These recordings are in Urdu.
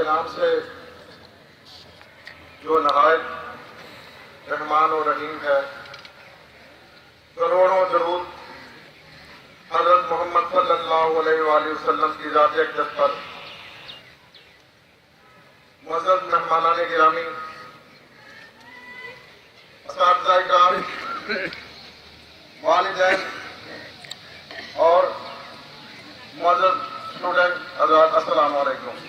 نام سے جو نہایت رحمان و رحیم ہے، کروڑوں درود حضرت محمد صلی اللہ علیہ وآلہ وسلم کی ذات اقدس پر۔ معزز مہمانان گرامی، اساتذہ کرام، والدین اور معزز اسٹوڈنٹ حضرات، السلام علیکم۔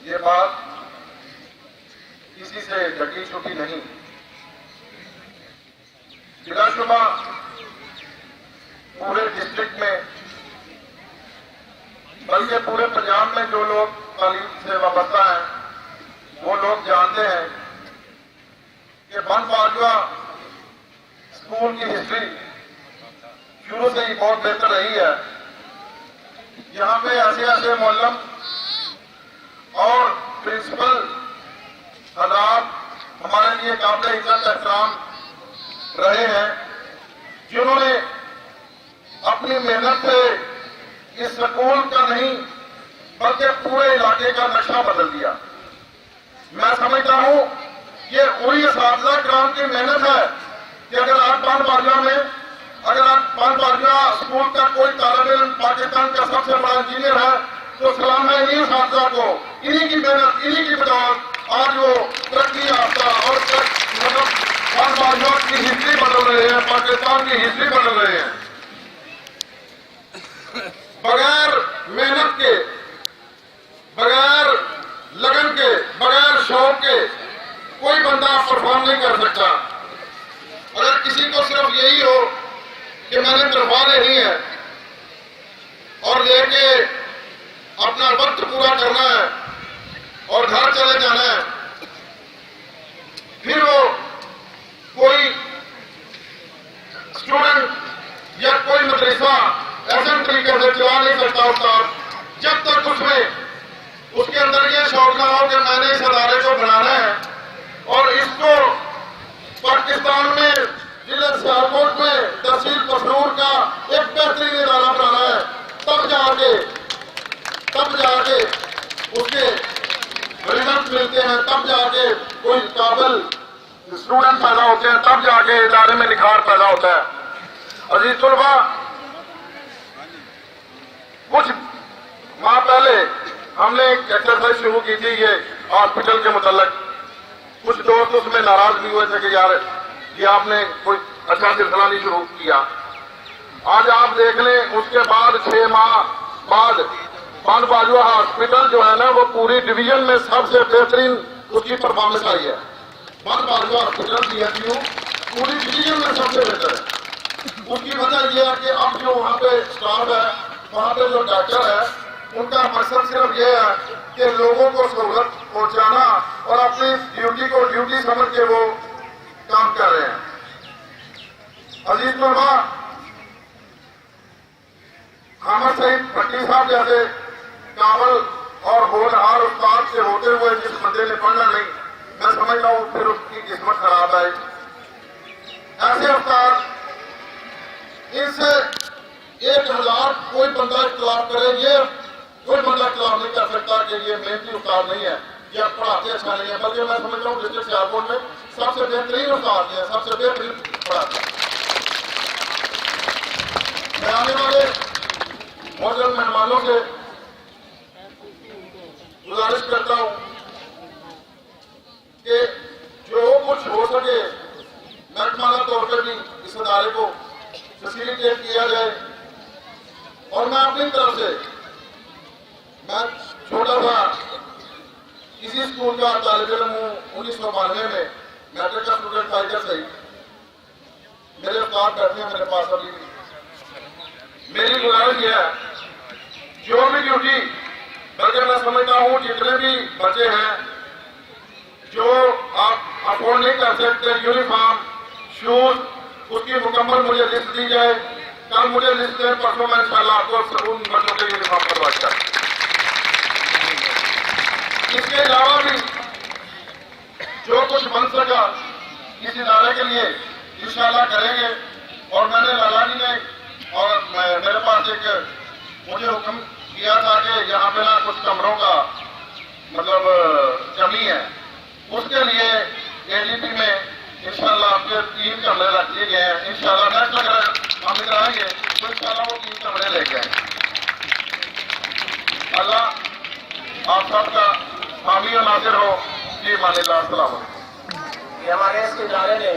یہ بات کسی سے ڈھکی چھپی نہیں، بلا شبہ پورے ڈسٹرکٹ میں بلکہ پورے پنجاب میں جو لوگ تعلیم سے وابستہ ہیں وہ لوگ جانتے ہیں کہ بن باجوہ اسکول کی ہسٹری شروع سے ہی بہت بہتر رہی ہے۔ یہاں پہ ایسے ایسے معلم اور پرنسپل حضرات ہمارے لیے قابل عزت احترام رہے ہیں، جنہوں نے اپنی محنت سے اس سکول کا نہیں بلکہ پورے علاقے کا نقشہ بدل دیا۔ میں سمجھتا ہوں یہ وہی اساتذہ کرام کی محنت ہے کہ اگر آج بن باجوہ میں بن باجوہ اسکول کا کوئی طالب علم پاکستان کا سب سے بڑا انجینئر ہے تو سلام ہے انہیں اساتذہ کو، انہیں کی محنت، انہیں کی بدولت آج وہ ترقی یافتہ اور بن باجوہ کی ہسٹری بدل رہے ہیں، پاکستان کی ہسٹری بدل رہے ہیں۔ بغیر محنت کے، بغیر لگن کے، بغیر شوق کے کوئی بندہ پرفارم نہیں کر سکتا۔ اگر کسی کو صرف یہی ہو کہ میں نے تنخواہ لینی ہے اور لے کے اپنا وقت پورا کرنا ہے اور گھر چلے جانا ہے، پھر وہ کوئی اسٹوڈنٹ یا کوئی مدرسہ ایسے طریقے سے چلا نہیں سکتا استاد جب تک اس کے اندر یہ شوق نہ ہو کہ میں نے اس ادارے کو بنانا ہے اور اس کو پاکستان میں ضلع سیالکوٹ میں تحصیل پسنور کا ایک بہترین ادارہ بنانا ہے۔ تب جا کے اس کے ریزلٹ ملتے ہیں، تب جا کے کوئی قابل اسٹوڈنٹ پیدا ہوتے ہیں، تب جا کے ادارے میں نکھار پیدا ہوتا ہے۔ عزیز طلباء، کچھ ماہ پہلے ہم نے ایک ایکسرسائز شروع کی تھی یہ ہاسپٹل کے متعلق۔ کچھ دوست اس میں ناراض بھی ہوئے تھے کہ یار یہ آپ نے کوئی اچھا سلسلہ نہیں شروع کیا۔ آج آپ دیکھ لیں، اس کے بعد 6 ماہ بعد بن باجوہ ہاسپٹل جو ہے نا وہ پوری ڈویژن میں سب سے بہترین اس کی پرفارمنس آئی ہے۔ بن باجوہ ہاسپٹل کی ہے پوری ڈویژن میں سب سے بہتر ہے۔ اس کی وجہ یہ ہے کہ اب جو وہاں پہ اسٹاف ہے، وہاں پہ جو ڈاکٹر ہے، ان کا مقصد صرف یہ ہے کہ لوگوں کو سہولت پہنچانا اور اپنی ڈیوٹی کو ڈیوٹی سمجھ کے وہ کام کر رہے ہیں۔ عزیز طلباء، حامد سعید بھٹی صاحب جیسے قابل اور ہونہار استاد سے ہوتے ہوئے جس بندے نے پڑھنا نہیں، میں سمجھتا ہوں پھر اس کی قسمت خراب ہے۔ ایسے استاد، ان سے 1000 کوئی بندہ اختلاف کرے، یہ کوئی بندہ اختلاف نہیں کر سکتا کہ یہ محنتی استاد نہیں ہے یا پڑھاتے اچھا نہیں ہے، بلکہ میں سمجھ رہا ہوں ڈسٹرکٹ سیالکوٹ میں سب سے بہترین استاد ہیں، سب سے بہترین پڑھاتے ہیں۔ میں آنے والے معزز مہمانوں سے گزارش کرتا ہوں کہ جو کچھ ہو سکے محکمانہ طور پر بھی اس ادارے کو فیسیلیٹیٹ کیا جائے، اور میں اپنی طرف سے، میں چھوٹا تھا اسی اسکول کا طالب علم ہوں، 1992 میں میٹرک کا اسٹوڈنٹ تھا ادھر سے ہی۔ میرے استاد بیٹھے ہیں میرے پاس ابھی بھی۔ میری گزارش یہ ہے، جو بھی ڈیوٹی، بلکہ میں سمجھتا ہوں جتنے بھی بچے ہیں جو آپ افورڈ نہیں کر سکتے یونیفارم، شوز، اس کی مکمل مجھے لسٹ دی جائے۔ کل مجھے لسٹ دیں، پرسوں میں انشاءاللہ آپ کو ان بچوں کے یونیفارم کرواتا ہوں۔ اس کے علاوہ بھی جو کچھ بن سکا اس ادارے کے لیے انشاءاللہ کریں گے، اور میں نے لالا جی نے اور میرے پاس ایک مجھے حکم کیا تھا کہ یہاں پہ نا کچھ کمروں کا مطلب کمی ہے، اس کے لیے AGP میں انشاءاللہ آپ کے 3 کمرے رکھ دیے گئے ہیں. انشاءاللہ نیکسٹ اگر ہم ادھر آئیں گے تو انشاءاللہ وہ 3 کمرے لے کے آئیں گے. اللہ آپ سب کا حامی و ناصر ہو. جی مان اللہ. السلام علیکم. یہ ہمارے اس ادارے نے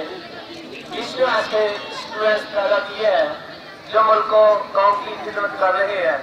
20 ایسے اسٹوڈنٹس پیدا کیے ہیں جو ملک کو قوم کی خدمت کر رہے ہیں.